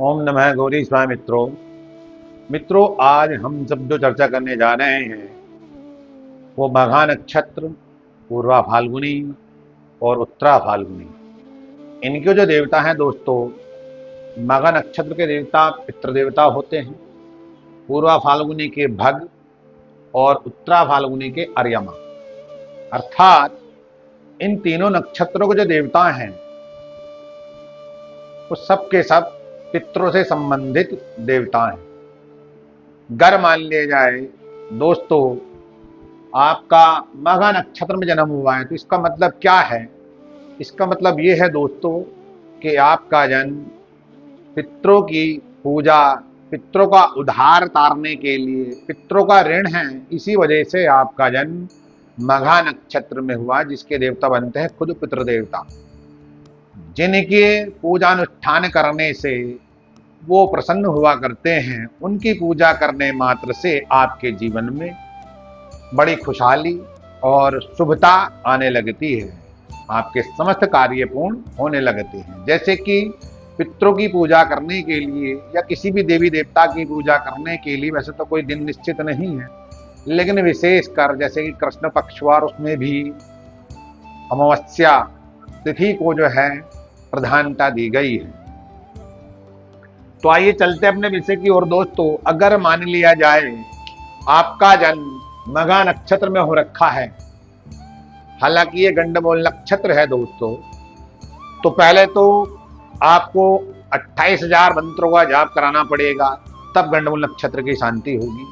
ओम नमः गौरी स्वामी मित्रों, आज हम सब जो चर्चा करने जा रहे हैं वो मघा नक्षत्र, पूर्वा फाल्गुनी और उत्तरा फाल्गुनी, इनके जो देवता हैं दोस्तों, मघा नक्षत्र के देवता पितृदेवता होते हैं, पूर्वा फाल्गुनी के भग और उत्तरा फाल्गुनी के अर्यमा। अर्थात इन तीनों नक्षत्रों के जो देवता हैं वो सब के सब पितरों से संबंधित देवता हैं। अगर मान लिया जाए दोस्तों आपका मघा नक्षत्र में जन्म हुआ है तो इसका मतलब क्या है? इसका मतलब ये है दोस्तों कि आपका जन्म पितरों की पूजा, पितरों का उद्धार तारने के लिए, पितरों का ऋण है, इसी वजह से आपका जन्म मघा नक्षत्र में हुआ, जिसके देवता बनते हैं खुद पितृदेवता, जिनके पूजानुष्ठान करने से वो प्रसन्न हुआ करते हैं। उनकी पूजा करने मात्र से आपके जीवन में बड़ी खुशहाली और शुभता आने लगती है, आपके समस्त कार्य पूर्ण होने लगते हैं। जैसे कि पितरों की पूजा करने के लिए या किसी भी देवी देवता की पूजा करने के लिए वैसे तो कोई दिन निश्चित नहीं है, लेकिन विशेषकर जैसे कि कृष्ण पक्षवार, उसमें भी अमावस्या तिथि को जो है प्रधानता दी गई है। तो आइए चलते अपने विषय की ओर दोस्तों। अगर मान लिया जाए आपका जन्म मघा नक्षत्र में हो रखा है, हालांकि ये गंडमूल नक्षत्र है दोस्तों, तो पहले तो आपको 28,000 मंत्रों का जाप कराना पड़ेगा, तब गंडमूल नक्षत्र की शांति होगी।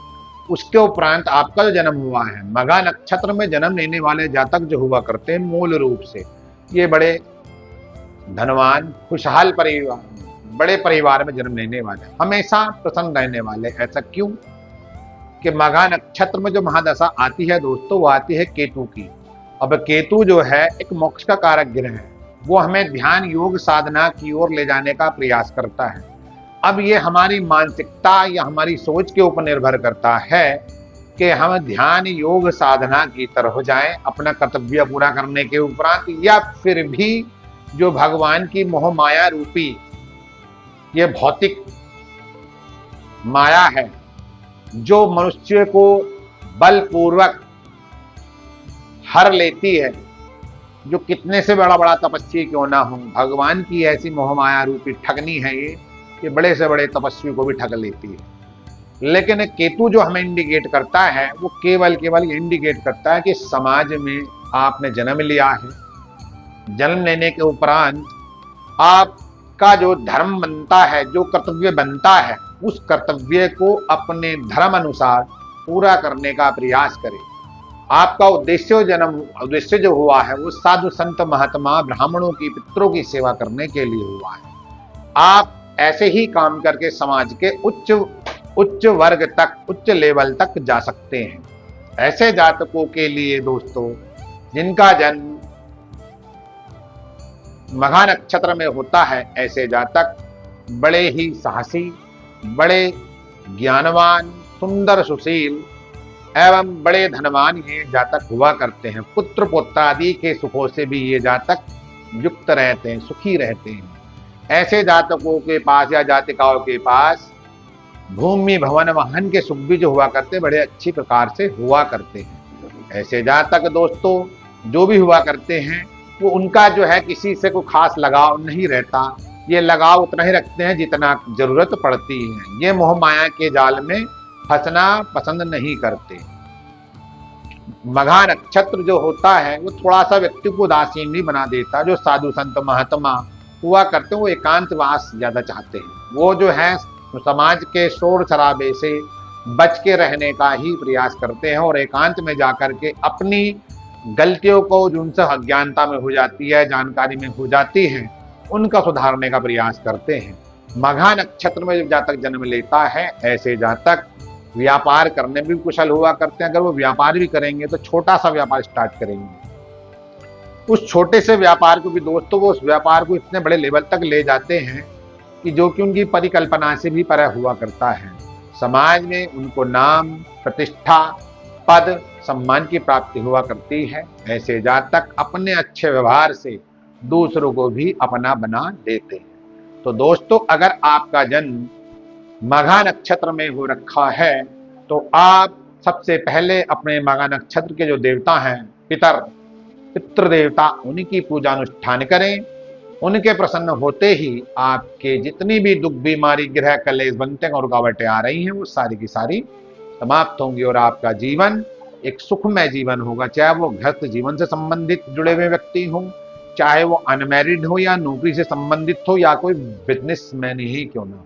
उसके उपरांत आपका जो जन्म हुआ है, मघा नक्षत्र में जन्म लेने वाले जातक जो हुआ करते हैं मूल रूप से ये बड़े धनवान, खुशहाल परिवार, बड़े परिवार में जन्म लेने वाले, हमेशा प्रसन्न रहने वाले। ऐसा क्यों? कि मघा नक्षत्र में जो महादशा आती है दोस्तों, वो आती है केतु की। अब केतु जो है एक मोक्ष का कारक ग्रह है, वो हमें ध्यान योग साधना की ओर ले जाने का प्रयास करता है। अब ये हमारी मानसिकता या हमारी सोच के ऊपर निर्भर करता है कि हम ध्यान योग साधना की तरफ जाएं अपना कर्तव्य पूरा करने के उपरांत, या फिर भी जो भगवान की मोह माया रूपी ये भौतिक माया है, जो मनुष्य को बलपूर्वक हर लेती है, जो कितने से बड़ा बड़ा तपस्वी क्यों ना हो, भगवान की ऐसी मोह माया रूपी ठगनी है ये बड़े से बड़े तपस्वी को भी ठग लेती है। लेकिन केतु जो हमें इंडिकेट करता है, वो केवल ये इंडिकेट करता है कि समाज में आपने जन्म लिया है, जन्म लेने के उपरांत आपका जो धर्म बनता है, जो कर्तव्य बनता है, उस कर्तव्य को अपने धर्म अनुसार पूरा करने का प्रयास करें। आपका उद्देश्य जो हुआ है वो साधु संत महात्मा ब्राह्मणों की, पितरों की सेवा करने के लिए हुआ है। आप ऐसे ही काम करके समाज के उच्च वर्ग तक, उच्च लेवल तक जा सकते हैं। ऐसे जातकों के लिए दोस्तों जिनका जन्म मघा नक्षत्र में होता है, ऐसे जातक बड़े ही साहसी, बड़े ज्ञानवान, सुंदर, सुशील एवं बड़े धनवान ये जातक हुआ करते हैं। पुत्र पुत्रादि के सुखों से भी ये जातक युक्त रहते हैं, सुखी रहते हैं। ऐसे जातकों के पास या जातिकाओं के पास भूमि भवन वाहन के सुख भी जो हुआ करते बड़े अच्छी प्रकार से हुआ करते हैं। ऐसे जातक दोस्तों जो भी हुआ करते हैं वो उनका जो है किसी से कोई खास लगाव नहीं रहता, ये लगाव उतना ही रखते हैं जितना जरूरत पड़ती है। ये मोह माया के जाल में फंसना पसंद नहीं करते। मघा नक्षत्र जो होता है वो थोड़ा सा व्यक्ति को उदासीन भी बना देता। जो साधु संत महात्मा हुआ करते हैं वो एकांतवास ज्यादा चाहते हैं, वो जो है समाज के शोर शराबे से बच के रहने का ही प्रयास करते हैं और एकांत में जाकर के अपनी गलतियों को जो उनसे अज्ञानता में हो जाती है, जानकारी में हो जाती है, उनका सुधारने का प्रयास करते हैं। मघा नक्षत्र में जब जातक जन्म लेता है, ऐसे जातक व्यापार करने में भी कुशल हुआ करते हैं। अगर वो व्यापार भी करेंगे तो छोटा सा व्यापार स्टार्ट करेंगे। उस छोटे से व्यापार को भी दोस्तों वो उस व्यापार को इतने बड़े लेवल तक ले जाते हैं कि जो कि उनकी परिकल्पना से भी परे हुआ करता है। समाज में उनको नाम, प्रतिष्ठा, पद, सम्मान की प्राप्ति हुआ करती है। ऐसे जातक अपने अच्छे व्यवहार से दूसरों को भी अपना बना देते हैं। तो दोस्तों, अगर आपका जन्म मघा नक्षत्र में हो रखा है तो आप सबसे पहले अपने मघा नक्षत्र के जो देवता हैं, पितृ देवता, उनकी पूजा अनुष्ठान करें। उनके प्रसन्न होते ही आपके जितनी भी दुख, बीमारी, ग्रह कलेश बनते हैं और रुकावटें आ रही हैं, वो सारी की सारी समाप्त होंगी और आपका जीवन एक सुखमय जीवन होगा। चाहे वो गृहस्थ जीवन से संबंधित जुड़े हुए व्यक्ति हों, चाहे वो अनमैरिड हो या नौकरी से संबंधित हो या कोई बिजनेसमैन ही क्यों ना हो।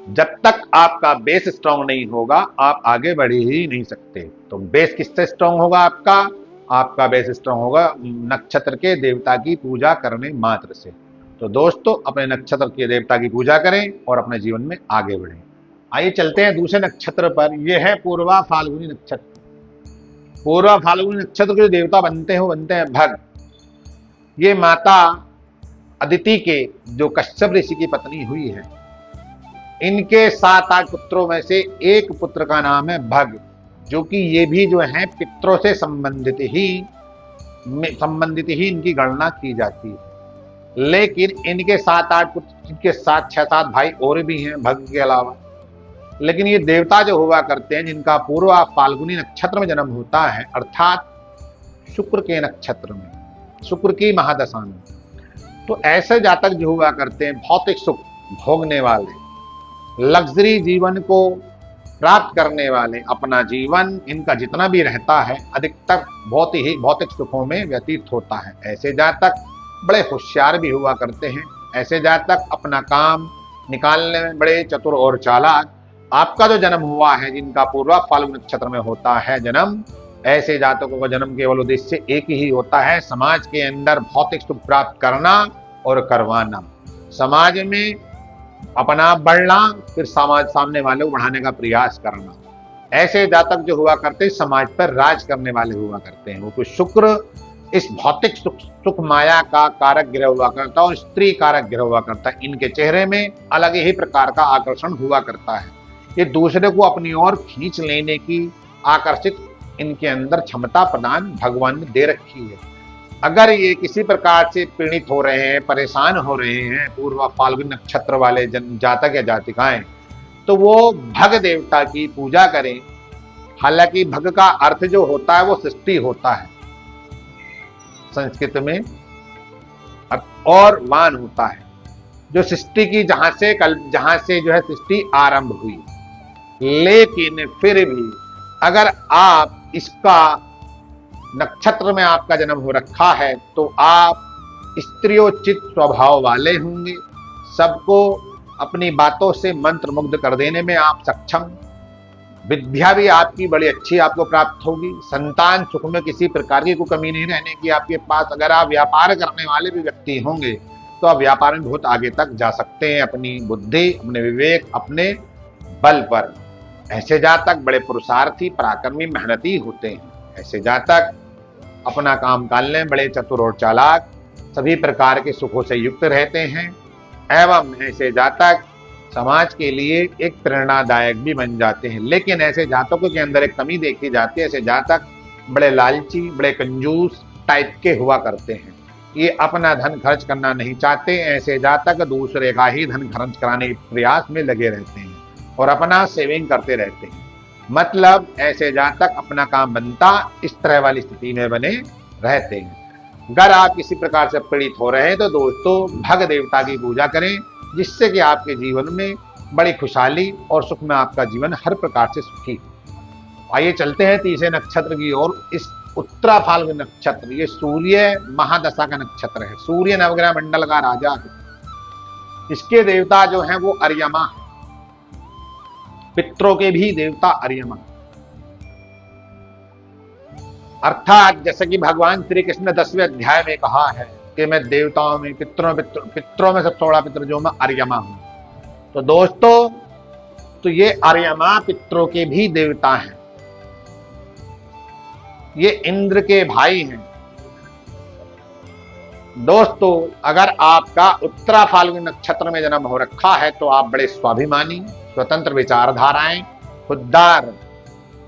जब तक आपका बेस स्ट्रांग नहीं होगा, आप आगे बढ़ ही नहीं सकते। तो बेस किससे स्ट्रांग होगा? आपका बेस स्ट्रांग होगा नक्षत्र के देवता की पूजा करने मात्र से। तो दोस्तों, अपने नक्षत्र के देवता की पूजा करें और अपने जीवन में आगे बढ़ें। आइए चलते हैं दूसरे नक्षत्र पर। यह है पूर्वा फाल्गुनी नक्षत्र। पूर्वा फाल्गुनी नक्षत्र के जो देवता बनते हैं भग। ये माता अदिति के जो कश्यप ऋषि की पत्नी हुई है, इनके 7-8 पुत्रों में से एक पुत्र का नाम है भग, जो कि ये भी जो है पितरों से संबंधित ही इनकी गणना की जाती है। लेकिन इनके 7-8 पुत्र, इनके साथ 6-7 भाई और भी हैं भग के अलावा। लेकिन ये देवता जो हुआ करते हैं, जिनका पूर्वा फाल्गुनी नक्षत्र में जन्म होता है, अर्थात शुक्र के नक्षत्र में, शुक्र की महादशा में, तो ऐसे जातक जो हुआ करते हैं भौतिक सुख भोगने वाले, लग्जरी जीवन को प्राप्त करने वाले, अपना जीवन इनका जितना भी रहता है अधिकतर बहुत ही भौतिक सुखों में व्यतीत होता है। ऐसे जातक बड़े होशियार भी हुआ करते हैं। ऐसे जातक अपना काम निकालने में बड़े चतुर और चालाक। आपका जो जन्म हुआ है, जिनका पूर्वा फाल्गुन नक्षत्र में होता है जन्म, ऐसे जातकों का जन्म केवल उद्देश्य एक ही होता है, समाज के अंदर भौतिक सुख प्राप्त करना और करवाना, समाज में अपना बढ़ना, फिर समाज सामने वाले को बढ़ाने का प्रयास करना। ऐसे जातक जो हुआ करते हैं समाज पर राज करने वाले हुआ करते हैं। वो कुछ शुक्र इस भौतिक सुख माया का कारक ग्रह हुआ करता है और स्त्री कारक ग्रह हुआ करता है। इनके चेहरे में अलग ही प्रकार का आकर्षण हुआ करता है। ये दूसरे को अपनी ओर खींच लेने की आकर्षित इनके अंदर क्षमता प्रदान भगवान ने दे रखी है। अगर ये किसी प्रकार से पीड़ित हो रहे हैं, परेशान हो रहे हैं, पूर्वा फाल्गुन नक्षत्र वाले जातक या जातिकाएं, तो वो भग देवता की पूजा करें। हालांकि भग का अर्थ जो होता है वो सृष्टि होता है संस्कृत में, और वान होता है जो सृष्टि की, जहां से जो है सृष्टि आरंभ हुई। लेकिन फिर भी अगर आप इसका नक्षत्र में आपका जन्म हो रखा है तो आप स्त्रियोचित स्वभाव वाले होंगे। सबको अपनी बातों से मंत्र मुग्ध कर देने में आप सक्षम। विद्या भी आपकी बड़ी अच्छी आपको प्राप्त होगी। संतान सुख में किसी प्रकार की कोई कमी नहीं रहने की आपके पास। अगर आप व्यापार करने वाले भी व्यक्ति होंगे तो आप व्यापार में बहुत आगे तक जा सकते हैं, अपनी बुद्धि, अपने विवेक, अपने बल पर। ऐसे जातक बड़े पुरुषार्थी, पराक्रमी, मेहनती होते हैं। ऐसे जातक अपना काम कालने बड़े चतुर और चालाक, सभी प्रकार के सुखों से युक्त रहते हैं एवं ऐसे जातक समाज के लिए एक प्रेरणादायक भी बन जाते हैं। लेकिन ऐसे जातकों के अंदर एक कमी देखी जाती है। ऐसे जातक बड़े लालची, बड़े कंजूस टाइप के हुआ करते हैं। ये अपना धन खर्च करना नहीं चाहते। ऐसे जातक दूसरे का ही धन खर्च कराने के प्रयास में लगे रहते हैं और अपना सेविंग करते रहते हैं। मतलब ऐसे जातक अपना काम बनता, इस तरह वाली स्थिति में बने रहते हैं। अगर आप किसी प्रकार से पीड़ित हो रहे हैं तो दोस्तों भग देवता की पूजा करें, जिससे कि आपके जीवन में बड़ी खुशहाली और सुख में आपका जीवन हर प्रकार से सुखी हो। आइए चलते हैं तीसरे नक्षत्र की ओर। इस उत्तरा फाल्गुन नक्षत्र, ये सूर्य महादशा का नक्षत्र है। सूर्य नवग्रह मंडल का राजा है। इसके देवता जो है वो अर्यमा है। पितरों के भी देवता अर्यमा, अर्थात जैसे कि भगवान श्री कृष्ण ने 10वें अध्याय में कहा है कि मैं देवताओं में पितरों में सबसे बड़ा पितर जो मैं अर्यमा हूं। तो दोस्तों, तो ये अर्यमा पितरों के भी देवता हैं। ये इंद्र के भाई हैं। दोस्तों, अगर आपका उत्तरा फाल्गुन नक्षत्र में जन्म हो रखा है तो आप बड़े स्वाभिमानी, स्वतंत्र विचारधाराएं, खुददार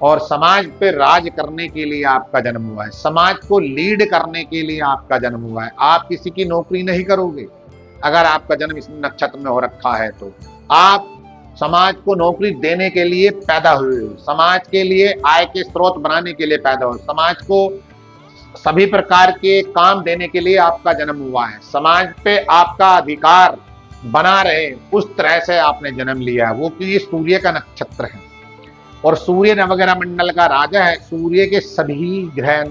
और समाज पर राज करने के लिए आपका जन्म हुआ है। समाज को लीड करने के लिए आपका जन्म हुआ है। आप किसी की नौकरी नहीं करोगे, अगर आपका जन्म इस नक्षत्र में हो रखा है तो आप समाज को नौकरी देने के लिए पैदा हुए, समाज के लिए आय के स्रोत बनाने के लिए पैदा हुए, समाज को सभी प्रकार के काम देने के लिए आपका जन्म हुआ है, समाज पे आपका अधिकार बना रहे उस तरह से आपने जन्म लिया है। वो कि ये सूर्य का नक्षत्र है और सूर्य नवग्रह मंडल का राजा है। सूर्य के सभी ग्रह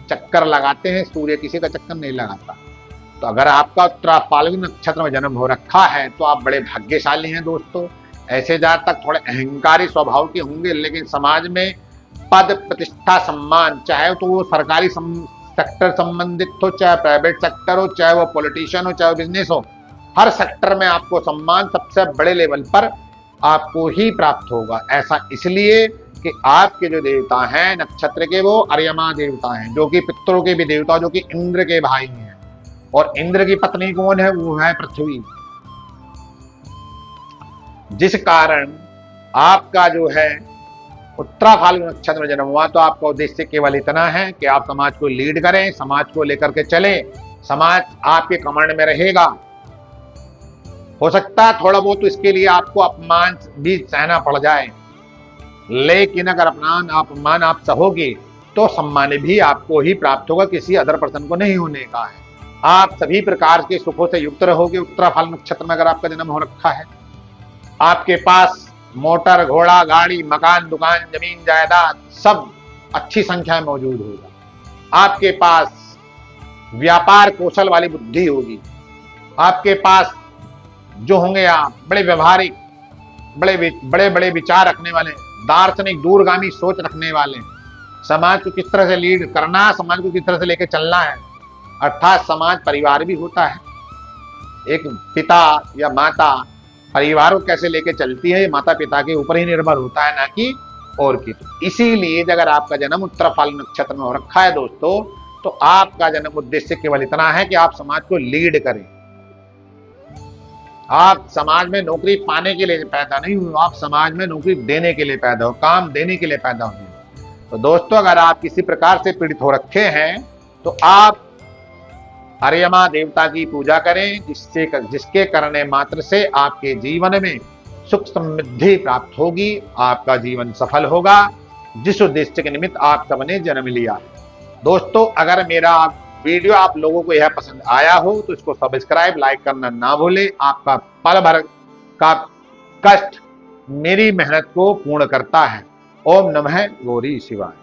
चक्कर लगाते हैं, सूर्य किसी का चक्कर नहीं लगाता। तो अगर आपका उत्तरा फाल्गुन नक्षत्र में जन्म हो रखा है तो आप बड़े भाग्यशाली हैं दोस्तों। ऐसे जहाँ तक थोड़े अहंकारी स्वभाव के होंगे, लेकिन समाज में पद प्रतिष्ठा सम्मान, चाहे तो वो सरकारी सेक्टर संबंधित हो, चाहे प्राइवेट सेक्टर हो, चाहे वो पॉलिटिशियन हो, चाहे वो बिजनेस हो, हर सेक्टर में आपको सम्मान सबसे बड़े लेवल पर आपको ही प्राप्त होगा। ऐसा इसलिए कि आपके जो देवता हैं नक्षत्र के वो अर्यमा देवता हैं, जो कि पितरों के भी देवता, जो कि इंद्र के भाई हैं। और इंद्र की पत्नी कौन है? वो है पृथ्वी। जिस कारण आपका जो है उत्तरा फाल्गुन नक्षत्र में जन्म हुआ, तो आपका उद्देश्य केवल इतना है कि आप समाज को लीड करें, समाज को लेकर के चले, समाज आपके कमांड में रहेगा। हो सकता है थोड़ा बहुत तो इसके लिए आपको अपमान भी सहना पड़ जाए, लेकिन अगर अपमान आप सहोगे तो सम्मान भी आपको ही प्राप्त होगा, किसी अदर पर्सन को नहीं होने का है। आप सभी प्रकार के सुखों से युक्त रहोगे। उत्तरा फाल्गुन नक्षत्र में अगर आपका जन्म हो रखा है, आपके पास मोटर, घोड़ा, गाड़ी, मकान, दुकान, जमीन, जायदाद सब अच्छी संख्या में मौजूद होगा। आपके पास व्यापार कौशल वाली बुद्धि होगी। आपके पास जो होंगे आप बड़े व्यवहारिक, बड़े बड़े विचार रखने वाले, दार्शनिक दूरगामी सोच रखने वाले, समाज को किस तरह से लीड करना, समाज को किस तरह से लेकर चलना है। अर्थात समाज परिवार भी होता है। एक पिता या माता परिवार को कैसे लेके चलती है, ये माता पिता के ऊपर ही निर्भर होता है, ना कि और की। तो इसीलिए अगर आपका जन्म उत्तरा फाल्गुन नक्षत्र में हो रखा है दोस्तों, तो आपका जन्म उद्देश्य केवल इतना है कि आप समाज को लीड करें। आप समाज में नौकरी पाने के लिए पैदा नहीं हुए, आप समाज में नौकरी देने के लिए पैदा हो, काम देने के लिए पैदा हुए। तो दोस्तों अगर आप किसी प्रकार से पीड़ित हो रखे हैं तो आप अर्यमा देवता की पूजा करें, जिसके करने मात्र से आपके जीवन में सुख समृद्धि प्राप्त होगी, आपका जीवन सफल होगा, जिस उद्देश्य के निमित्त आप सबने जन्म लिया। दोस्तों अगर मेरा वीडियो आप लोगों को यह पसंद आया हो तो इसको सब्सक्राइब, लाइक करना ना भूलें। आपका पल भर का कष्ट मेरी मेहनत को पूर्ण करता है। ओम नमः गौरी शिवाय।